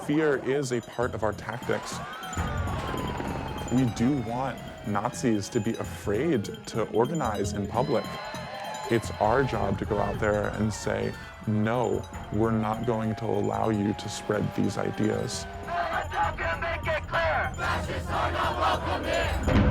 Fear is a part of our tactics. We do want Nazis to be afraid to organize in public. It's our job to go out there and say, no, we're not going to allow you to spread these ideas. Make it clear! Fascists are not welcome here!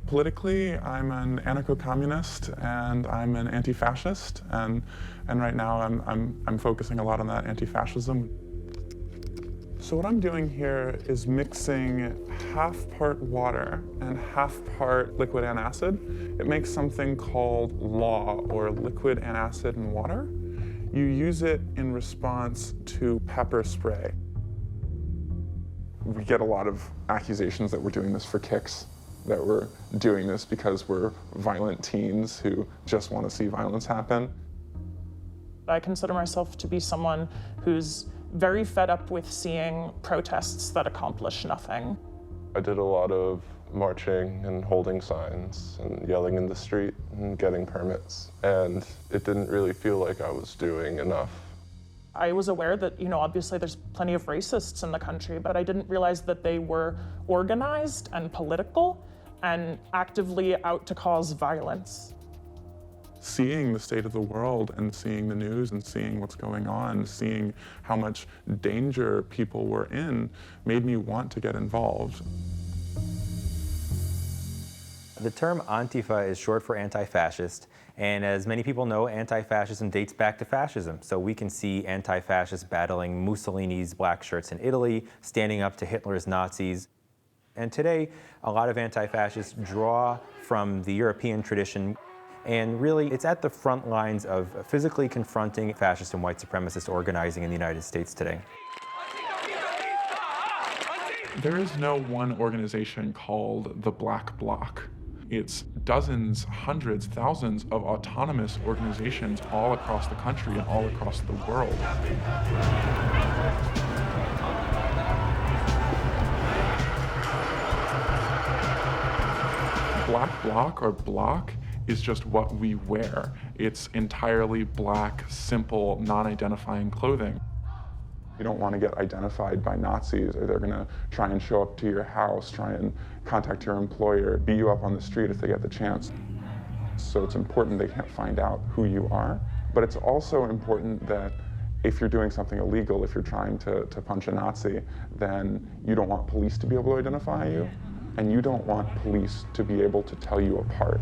Politically, I'm an anarcho-communist and I'm an anti-fascist, and right now I'm focusing a lot on that anti-fascism. So what I'm doing here is mixing half part water and half part liquid antacid. It makes something called LAW, or liquid antacid and water. You use it in response to pepper spray. We get a lot of accusations that we're doing this for kicks, that we're doing this because we're violent teens who just want to see violence happen. I consider myself to be someone who's very fed up with seeing protests that accomplish nothing. I did a lot of marching and holding signs and yelling in the street and getting permits, and it didn't really feel like I was doing enough. I was aware that, obviously there's plenty of racists in the country, but I didn't realize that they were organized and political and actively out to cause violence. Seeing the state of the world and seeing the news and seeing what's going on, seeing how much danger people were in, made me want to get involved. The term Antifa is short for anti-fascist, and as many people know, anti-fascism dates back to fascism. So we can see anti-fascists battling Mussolini's black shirts in Italy, standing up to Hitler's Nazis. And today, a lot of anti-fascists draw from the European tradition, and really it's at the front lines of physically confronting fascist and white supremacist organizing in the United States today. There is no one organization called the Black Bloc. It's dozens, hundreds, thousands of autonomous organizations all across the country and all across the world. Black Bloc, or block, is just what we wear. It's entirely black, simple, non-identifying clothing. You don't want to get identified by Nazis, or they're going to try and show up to your house, try and contact your employer, beat you up on the street if they get the chance. So it's important they can't find out who you are. But it's also important that if you're doing something illegal, if you're trying to punch a Nazi, then you don't want police to be able to identify you, and you don't want police to be able to tell you apart.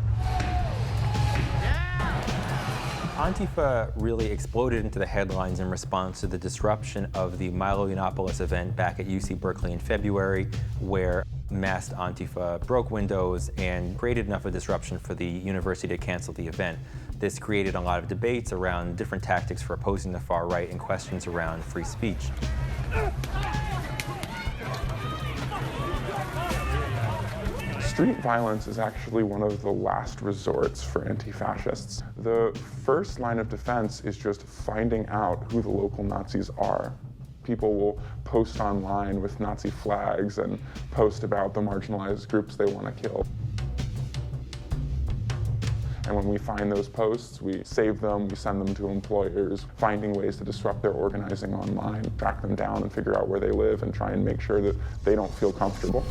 Antifa really exploded into the headlines in response to the disruption of the Milo Yiannopoulos event back at UC Berkeley in February, where masked Antifa broke windows and created enough of a disruption for the university to cancel the event. This created a lot of debates around different tactics for opposing the far right and questions around free speech. Street violence is actually one of the last resorts for anti-fascists. The first line of defense is just finding out who the local Nazis are. People will post online with Nazi flags and post about the marginalized groups they want to kill. And when we find those posts, we save them, we send them to employers, finding ways to disrupt their organizing online, track them down and figure out where they live and try and make sure that they don't feel comfortable.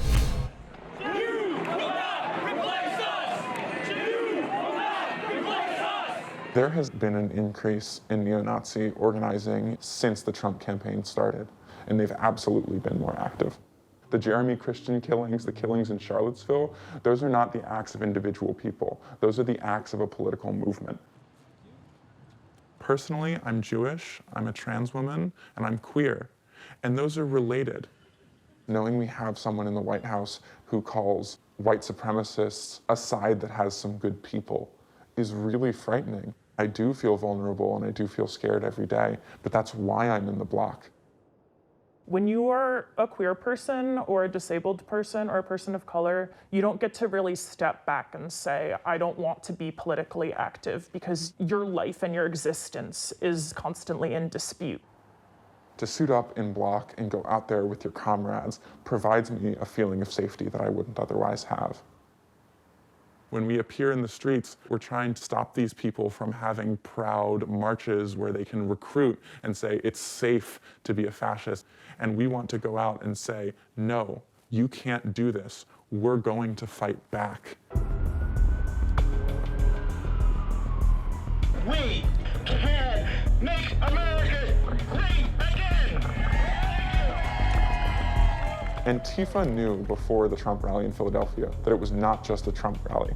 There has been an increase in neo-Nazi organizing since the Trump campaign started, and they've absolutely been more active. The Jeremy Christian killings, the killings in Charlottesville, those are not the acts of individual people. Those are the acts of a political movement. Personally, I'm Jewish, I'm a trans woman, and I'm queer, and those are related. Knowing we have someone in the White House who calls white supremacists a side that has some good people is really frightening. I do feel vulnerable and I do feel scared every day, but that's why I'm in the block. When you are a queer person or a disabled person or a person of color, you don't get to really step back and say, I don't want to be politically active, because your life and your existence is constantly in dispute. To suit up in block and go out there with your comrades provides me a feeling of safety that I wouldn't otherwise have. When we appear in the streets, we're trying to stop these people from having proud marches where they can recruit and say it's safe to be a fascist. And we want to go out and say, no, you can't do this. We're going to fight back. We can make America great again! Antifa knew before the Trump rally in Philadelphia that it was not just a Trump rally,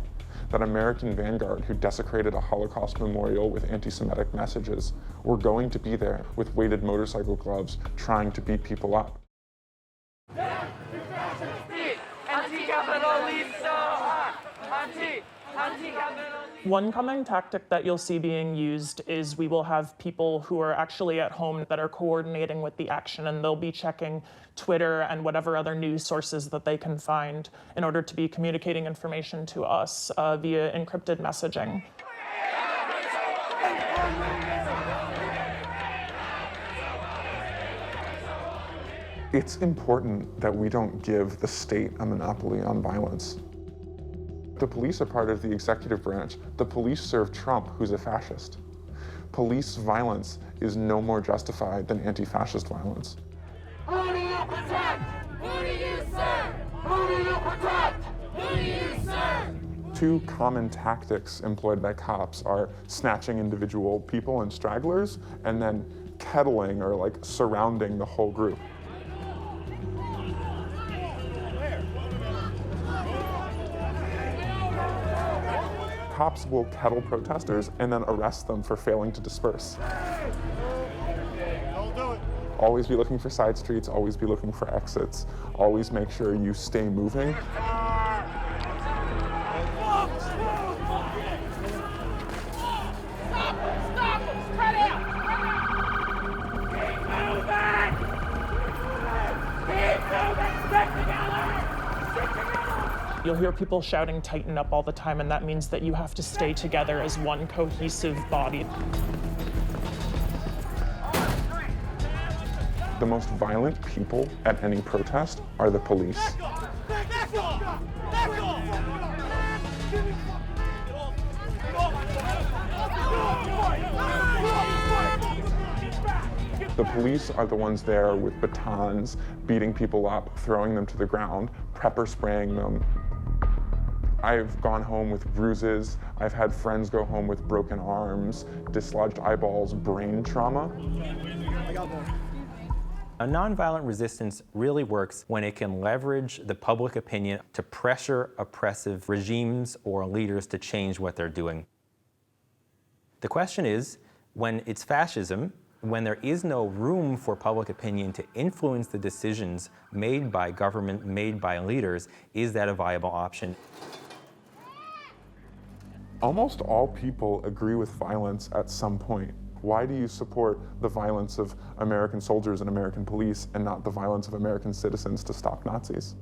that American Vanguard, who desecrated a Holocaust memorial with anti-Semitic messages, were going to be there with weighted motorcycle gloves trying to beat people up. One common tactic that you'll see being used is we will have people who are actually at home that are coordinating with the action, and they'll be checking Twitter and whatever other news sources that they can find in order to be communicating information to us via encrypted messaging. It's important that we don't give the state a monopoly on violence. The police are part of the executive branch. The police serve Trump, who's a fascist. Police violence is no more justified than anti-fascist violence. Who do you protect? Who do you serve? Who do you protect? Who do you serve? Two common tactics employed by cops are snatching individual people and stragglers, and then kettling or like surrounding the whole group. Cops will kettle protesters and then arrest them for failing to disperse. Always be looking for side streets, always be looking for exits, always make sure you stay moving. You'll hear people shouting "tighten up" all the time, and that means that you have to stay together as one cohesive body. The most violent people at any protest are the police. The police are the ones there with batons, beating people up, throwing them to the ground, pepper spraying them. I've gone home with bruises. I've had friends go home with broken arms, dislodged eyeballs, brain trauma. A nonviolent resistance really works when it can leverage the public opinion to pressure oppressive regimes or leaders to change what they're doing. The question is, when it's fascism, when there is no room for public opinion to influence the decisions made by government, made by leaders, is that a viable option? Almost all people agree with violence at some point. Why do you support the violence of American soldiers and American police and not the violence of American citizens to stop Nazis?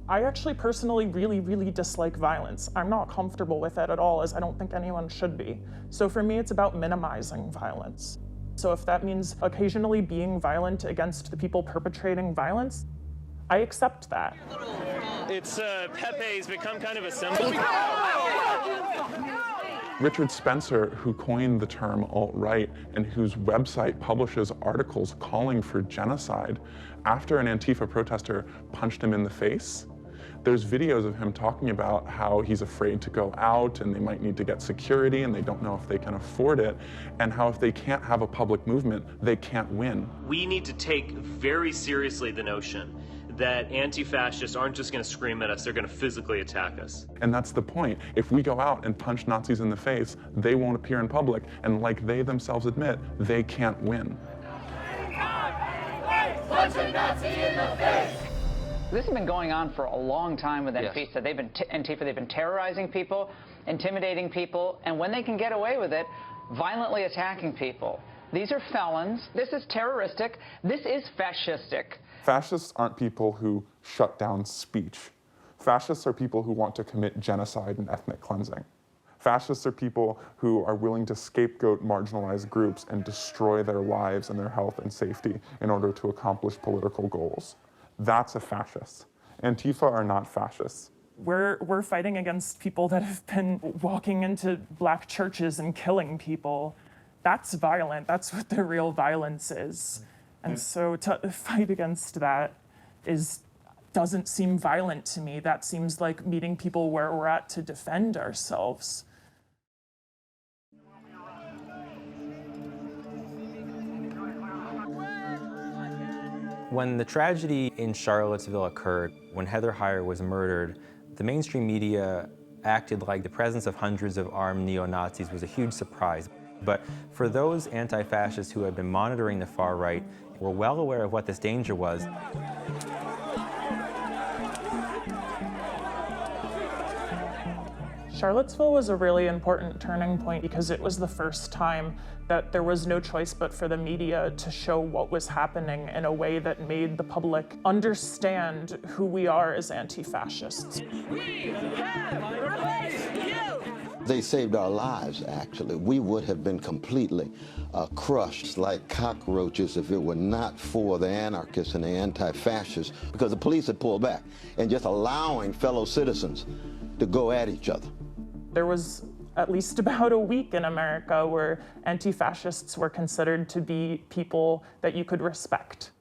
I actually personally really dislike violence. I'm not comfortable with it at all, as I don't think anyone should be. So for me, it's about minimizing violence. So if that means occasionally being violent against the people perpetrating violence, I accept that. It's Pepe's become kind of a symbol. Richard Spencer, who coined the term alt-right and whose website publishes articles calling for genocide, after an Antifa protester punched him in the face, there's videos of him talking about how he's afraid to go out and they might need to get security and they don't know if they can afford it, and how if they can't have a public movement, they can't win. We need to take very seriously the notion that anti-fascists aren't just going to scream at us, they're going to physically attack us. And that's the point. If we go out and punch Nazis in the face, they won't appear in public, and like they themselves admit, they can't win. Punch a Nazi in the face! This has been going on for a long time with Antifa. Yes. They've been terrorizing people, intimidating people, and when they can get away with it, violently attacking people. These are felons. This is terroristic. This is fascistic. Fascists aren't people who shut down speech. Fascists are people who want to commit genocide and ethnic cleansing. Fascists are people who are willing to scapegoat marginalized groups and destroy their lives and their health and safety in order to accomplish political goals. That's a fascist. Antifa are not fascists. We're fighting against people that have been walking into black churches and killing people. That's violent. That's what the real violence is. And so to fight against that doesn't seem violent to me. That seems like meeting people where we're at to defend ourselves. When the tragedy in Charlottesville occurred, when Heather Heyer was murdered, the mainstream media acted like the presence of hundreds of armed neo-Nazis was a huge surprise. But for those anti-fascists who had been monitoring the far right, were well aware of what this danger was. Charlottesville was a really important turning point because it was the first time that there was no choice but for the media to show what was happening in a way that made the public understand who we are as anti-fascists. We have replaced you! They saved our lives, actually. We would have been completely crushed like cockroaches if it were not for the anarchists and the anti-fascists, because the police had pulled back and just allowing fellow citizens to go at each other. There was at least about a week in America where anti-fascists were considered to be people that you could respect.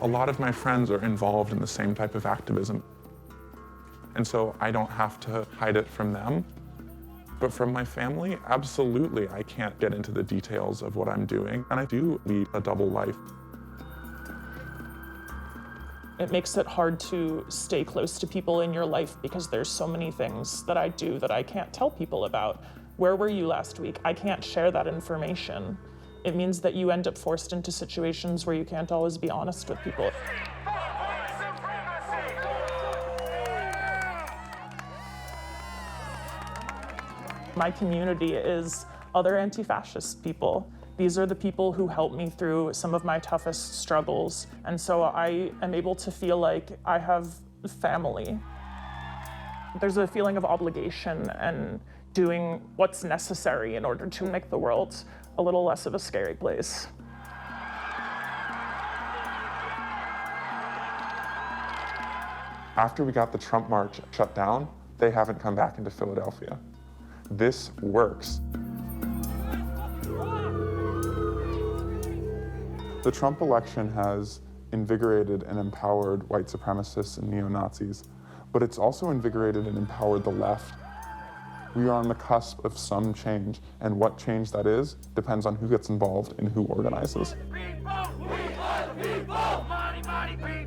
A lot of my friends are involved in the same type of activism. And so I don't have to hide it from them. But from my family, absolutely, I can't get into the details of what I'm doing. And I do lead a double life. It makes it hard to stay close to people in your life because there's so many things that I do that I can't tell people about. Where were you last week? I can't share that information. It means that you end up forced into situations where you can't always be honest with people. My community is other anti-fascist people. These are the people who helped me through some of my toughest struggles. And so I am able to feel like I have family. There's a feeling of obligation and doing what's necessary in order to make the world a little less of a scary place. After we got the Trump march shut down, they haven't come back into Philadelphia. This works. The Trump election has invigorated and empowered white supremacists and neo-Nazis, but it's also invigorated and empowered the left. We are on the cusp of some change, and what change that is depends on who gets involved and who organizes. People, we are the people! Money, money, people!